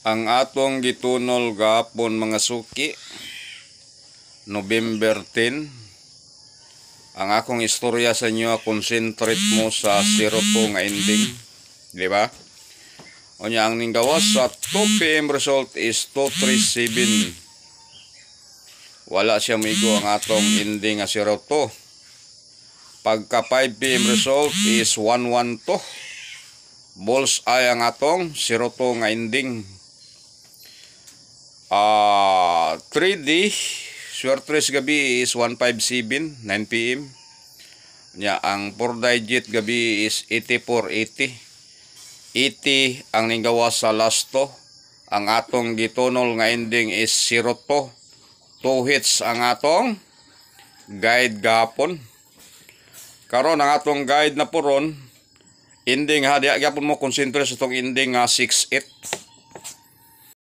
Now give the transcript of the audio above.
Ang atong gitunol gahapon mga suki, November 10. Ang akong istorya sa inyo, concentrate mo sa 02 nga ending, di ba? O niya, ang ninggawas sa 2 PM result is 237. Wala siya migo ang atong ending nga 02. Pagka 5 PM result is 112. Bullseye ang atong 02 nga ending. 3D Swertres gabi is 157, 9 PM. Nya ang 4 digit gabi is 8480. 80 ang ninggawas sa lasto. Ang atong gitunol nga ending is 02. 2 hits ang atong guide gahapon. Karon ang atong guide na puron ending ha, diya gyapon mo concentrate sa tong ending nga 68.